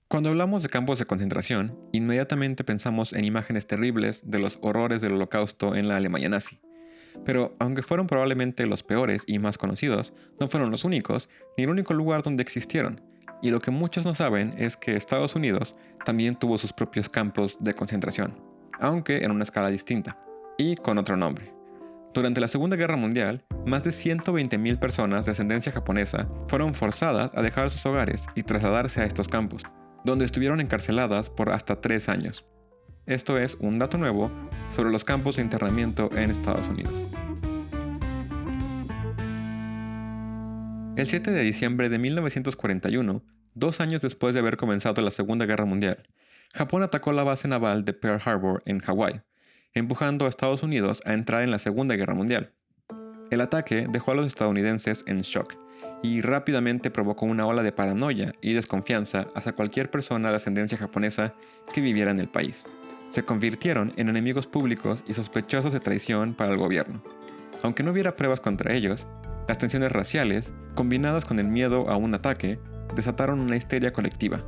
Cuando hablamos de campos de concentración, inmediatamente pensamos en imágenes terribles de los horrores del Holocausto en la Alemania nazi. Pero aunque fueron probablemente los peores y más conocidos, no fueron los únicos ni el único lugar donde existieron. Y lo que muchos no saben es que Estados Unidos también tuvo sus propios campos de concentración, aunque en una escala distinta, y con otro nombre. Durante la Segunda Guerra Mundial, más de 120.000 personas de ascendencia japonesa fueron forzadas a dejar sus hogares y trasladarse a estos campos, donde estuvieron encarceladas por hasta 3 años. Esto es un dato nuevo sobre los campos de internamiento en Estados Unidos. El 7 de diciembre de 1941, 2 años después de haber comenzado la Segunda Guerra Mundial, Japón atacó la base naval de Pearl Harbor en Hawái, empujando a Estados Unidos a entrar en la Segunda Guerra Mundial. El ataque dejó a los estadounidenses en shock y rápidamente provocó una ola de paranoia y desconfianza hacia cualquier persona de ascendencia japonesa que viviera en el país. Se convirtieron en enemigos públicos y sospechosos de traición para el gobierno. Aunque no hubiera pruebas contra ellos, las tensiones raciales, combinadas con el miedo a un ataque, desataron una histeria colectiva.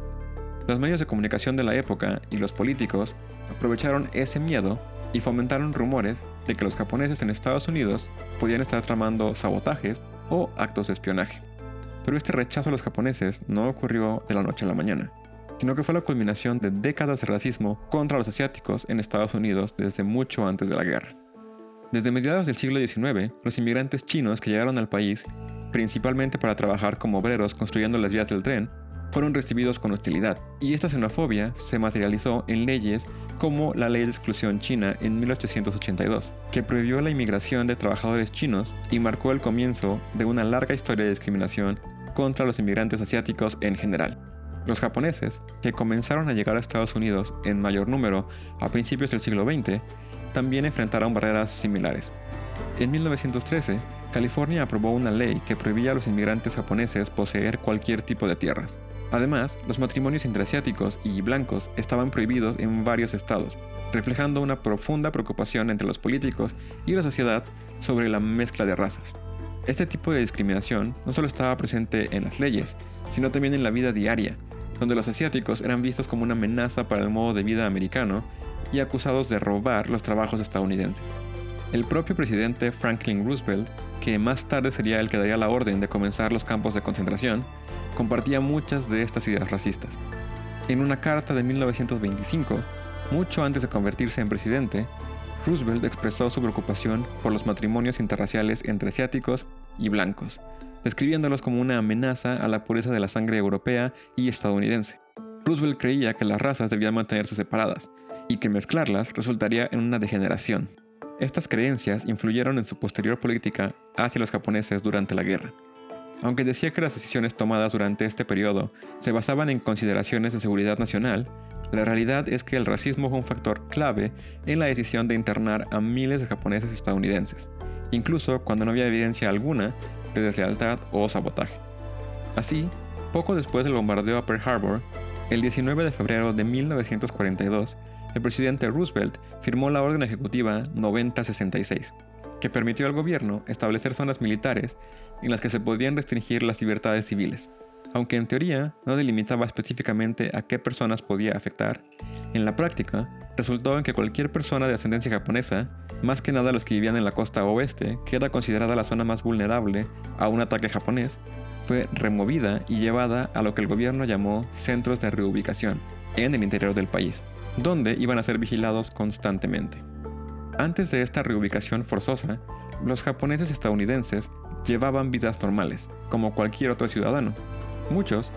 Los medios de comunicación de la época y los políticos aprovecharon ese miedo y fomentaron rumores de que los japoneses en Estados Unidos podían estar tramando sabotajes o actos de espionaje. Pero este rechazo a los japoneses no ocurrió de la noche a la mañana, sino que fue la culminación de décadas de racismo contra los asiáticos en Estados Unidos desde mucho antes de la guerra. Desde mediados del siglo XIX, los inmigrantes chinos que llegaron al país, principalmente para trabajar como obreros construyendo las vías del tren, fueron recibidos con hostilidad, y esta xenofobia se materializó en leyes como la Ley de Exclusión China en 1882, que prohibió la inmigración de trabajadores chinos y marcó el comienzo de una larga historia de discriminación contra los inmigrantes asiáticos en general. Los japoneses, que comenzaron a llegar a Estados Unidos en mayor número a principios del siglo XX, también enfrentaron barreras similares. En 1913, California aprobó una ley que prohibía a los inmigrantes japoneses poseer cualquier tipo de tierras. Además, los matrimonios entre asiáticos y blancos estaban prohibidos en varios estados, reflejando una profunda preocupación entre los políticos y la sociedad sobre la mezcla de razas. Este tipo de discriminación no solo estaba presente en las leyes, sino también en la vida diaria, donde los asiáticos eran vistos como una amenaza para el modo de vida americano y acusados de robar los trabajos estadounidenses. El propio presidente Franklin Roosevelt, que más tarde sería el que daría la orden de comenzar los campos de concentración, compartía muchas de estas ideas racistas. En una carta de 1925, mucho antes de convertirse en presidente, Roosevelt expresó su preocupación por los matrimonios interraciales entre asiáticos y blancos, describiéndolos como una amenaza a la pureza de la sangre europea y estadounidense. Roosevelt creía que las razas debían mantenerse separadas y que mezclarlas resultaría en una degeneración. Estas creencias influyeron en su posterior política hacia los japoneses durante la guerra. Aunque decía que las decisiones tomadas durante este periodo se basaban en consideraciones de seguridad nacional, la realidad es que el racismo fue un factor clave en la decisión de internar a miles de japoneses estadounidenses, incluso cuando no había evidencia alguna de deslealtad o sabotaje. Así, poco después del bombardeo a Pearl Harbor, el 19 de febrero de 1942, el presidente Roosevelt firmó la Orden Ejecutiva 9066, que permitió al gobierno establecer zonas militares en las que se podían restringir las libertades civiles. Aunque en teoría no delimitaba específicamente a qué personas podía afectar, en la práctica resultó en que cualquier persona de ascendencia japonesa, más que nada los que vivían en la costa oeste, que era considerada la zona más vulnerable a un ataque japonés, fue removida y llevada a lo que el gobierno llamó centros de reubicación en el interior del país, donde iban a ser vigilados constantemente. Antes de esta reubicación forzosa, los japoneses estadounidenses llevaban vidas normales, como cualquier otro ciudadano. Muchos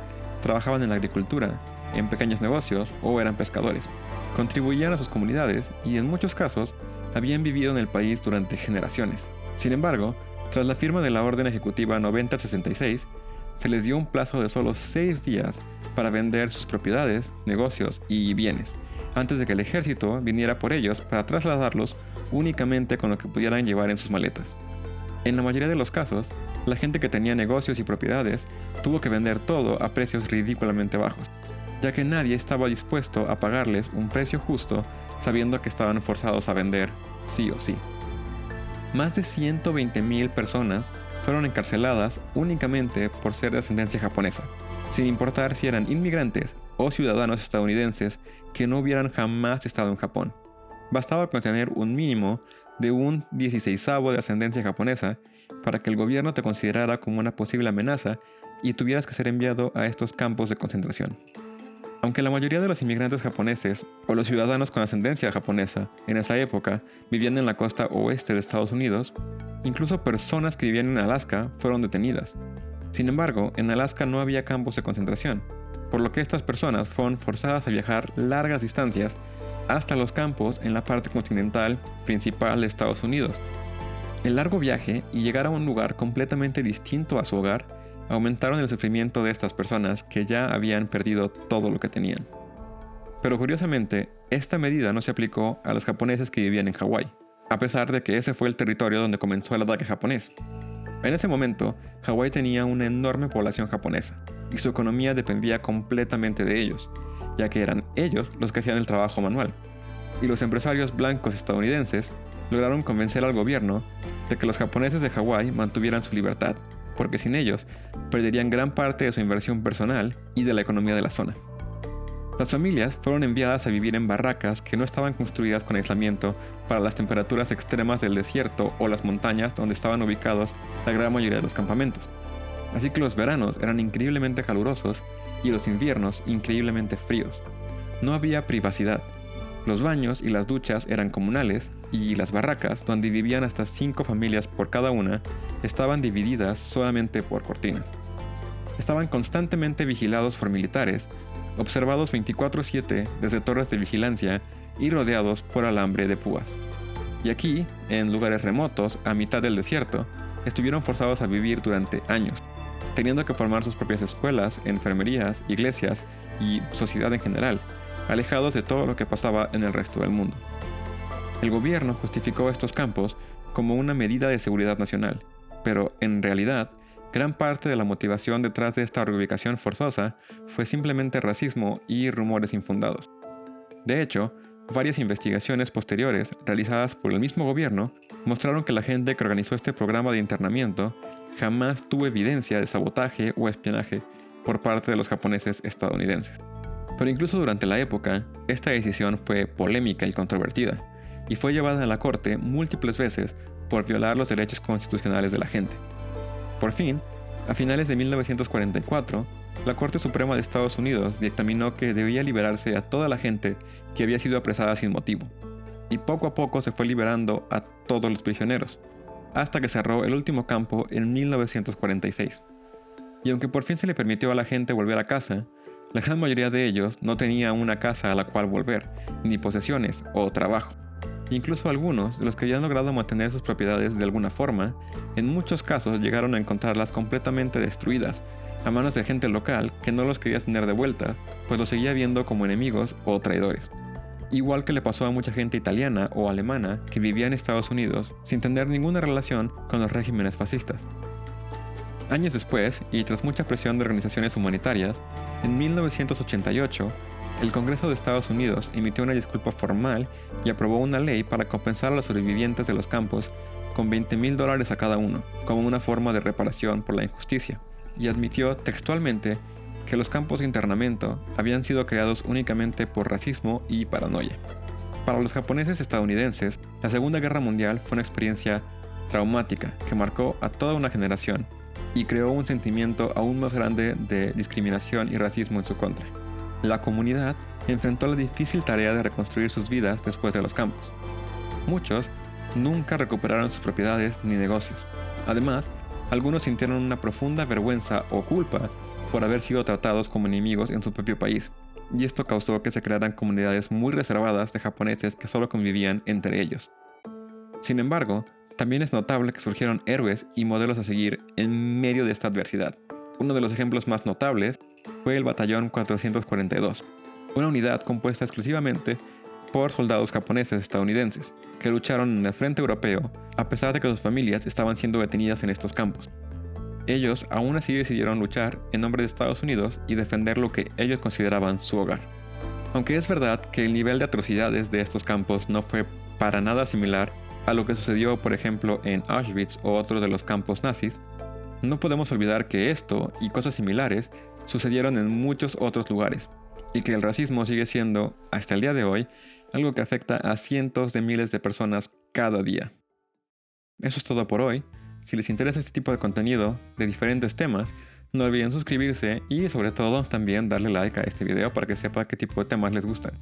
trabajaban en la agricultura, en pequeños negocios o eran pescadores. Contribuían a sus comunidades y en muchos casos habían vivido en el país durante generaciones. Sin embargo, tras la firma de la Orden Ejecutiva 9066, se les dio un plazo de solo 6 días para vender sus propiedades, negocios y bienes, antes de que el ejército viniera por ellos para trasladarlos únicamente con lo que pudieran llevar en sus maletas. En la mayoría de los casos, la gente que tenía negocios y propiedades tuvo que vender todo a precios ridículamente bajos, ya que nadie estaba dispuesto a pagarles un precio justo sabiendo que estaban forzados a vender sí o sí. Más de 120.000 personas fueron encarceladas únicamente por ser de ascendencia japonesa, sin importar si eran inmigrantes o ciudadanos estadounidenses que no hubieran jamás estado en Japón. Bastaba con tener un mínimo de un 16avo de ascendencia japonesa para que el gobierno te considerara como una posible amenaza y tuvieras que ser enviado a estos campos de concentración. Aunque la mayoría de los inmigrantes japoneses o los ciudadanos con ascendencia japonesa en esa época vivían en la costa oeste de Estados Unidos, incluso personas que vivían en Alaska fueron detenidas. Sin embargo, en Alaska no había campos de concentración, por lo que estas personas fueron forzadas a viajar largas distancias hasta los campos en la parte continental principal de Estados Unidos. El largo viaje y llegar a un lugar completamente distinto a su hogar aumentaron el sufrimiento de estas personas que ya habían perdido todo lo que tenían. Pero curiosamente, esta medida no se aplicó a los japoneses que vivían en Hawái, a pesar de que ese fue el territorio donde comenzó el ataque japonés. En ese momento, Hawái tenía una enorme población japonesa, y su economía dependía completamente de ellos, ya que eran ellos los que hacían el trabajo manual. Y los empresarios blancos estadounidenses lograron convencer al gobierno de que los japoneses de Hawái mantuvieran su libertad, porque sin ellos perderían gran parte de su inversión personal y de la economía de la zona. Las familias fueron enviadas a vivir en barracas que no estaban construidas con aislamiento para las temperaturas extremas del desierto o las montañas donde estaban ubicados la gran mayoría de los campamentos. Así que los veranos eran increíblemente calurosos y los inviernos increíblemente fríos. No había privacidad. Los baños y las duchas eran comunales y las barracas, donde vivían hasta 5 familias por cada una, estaban divididas solamente por cortinas. Estaban constantemente vigilados por militares, observados 24/7 desde torres de vigilancia y rodeados por alambre de púas. Y aquí, en lugares remotos, a mitad del desierto, estuvieron forzados a vivir durante años, teniendo que formar sus propias escuelas, enfermerías, iglesias y sociedad en general, alejados de todo lo que pasaba en el resto del mundo. El gobierno justificó estos campos como una medida de seguridad nacional, pero en realidad, gran parte de la motivación detrás de esta reubicación forzosa fue simplemente racismo y rumores infundados. De hecho, varias investigaciones posteriores realizadas por el mismo gobierno mostraron que la gente que organizó este programa de internamiento jamás tuvo evidencia de sabotaje o espionaje por parte de los japoneses estadounidenses. Pero incluso durante la época, esta decisión fue polémica y controvertida, y fue llevada a la corte múltiples veces por violar los derechos constitucionales de la gente. Por fin, a finales de 1944, la Corte Suprema de Estados Unidos dictaminó que debía liberarse a toda la gente que había sido apresada sin motivo, y poco a poco se fue liberando a todos los prisioneros, hasta que cerró el último campo en 1946. Y aunque por fin se le permitió a la gente volver a casa, la gran mayoría de ellos no tenía una casa a la cual volver, ni posesiones o trabajo. Incluso algunos de los que habían logrado mantener sus propiedades de alguna forma, en muchos casos llegaron a encontrarlas completamente destruidas, a manos de gente local que no los quería tener de vuelta, pues los seguía viendo como enemigos o traidores. Igual que le pasó a mucha gente italiana o alemana que vivía en Estados Unidos sin tener ninguna relación con los regímenes fascistas. Años después, y tras mucha presión de organizaciones humanitarias, en 1988, el Congreso de Estados Unidos emitió una disculpa formal y aprobó una ley para compensar a los sobrevivientes de los campos con $20,000 a cada uno, como una forma de reparación por la injusticia, y admitió textualmente que los campos de internamiento habían sido creados únicamente por racismo y paranoia. Para los japoneses estadounidenses, la Segunda Guerra Mundial fue una experiencia traumática que marcó a toda una generación y creó un sentimiento aún más grande de discriminación y racismo en su contra. La comunidad enfrentó la difícil tarea de reconstruir sus vidas después de los campos. Muchos nunca recuperaron sus propiedades ni negocios. Además, algunos sintieron una profunda vergüenza o culpa por haber sido tratados como enemigos en su propio país, y esto causó que se crearan comunidades muy reservadas de japoneses que solo convivían entre ellos. Sin embargo, también es notable que surgieron héroes y modelos a seguir en medio de esta adversidad. Uno de los ejemplos más notables fue el Batallón 442, una unidad compuesta exclusivamente por soldados japoneses estadounidenses, que lucharon en el frente europeo a pesar de que sus familias estaban siendo detenidas en estos campos. Ellos aún así decidieron luchar en nombre de Estados Unidos y defender lo que ellos consideraban su hogar. Aunque es verdad que el nivel de atrocidades de estos campos no fue para nada similar a lo que sucedió, por ejemplo, en Auschwitz o otros de los campos nazis, no podemos olvidar que esto y cosas similares sucedieron en muchos otros lugares, y que el racismo sigue siendo, hasta el día de hoy, algo que afecta a cientos de miles de personas cada día. Eso es todo por hoy. Si les interesa este tipo de contenido de diferentes temas, no olviden suscribirse y sobre todo también darle like a este video para que sepa qué tipo de temas les gustan.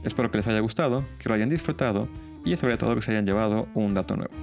Espero que les haya gustado, que lo hayan disfrutado y sobre todo que se hayan llevado un dato nuevo.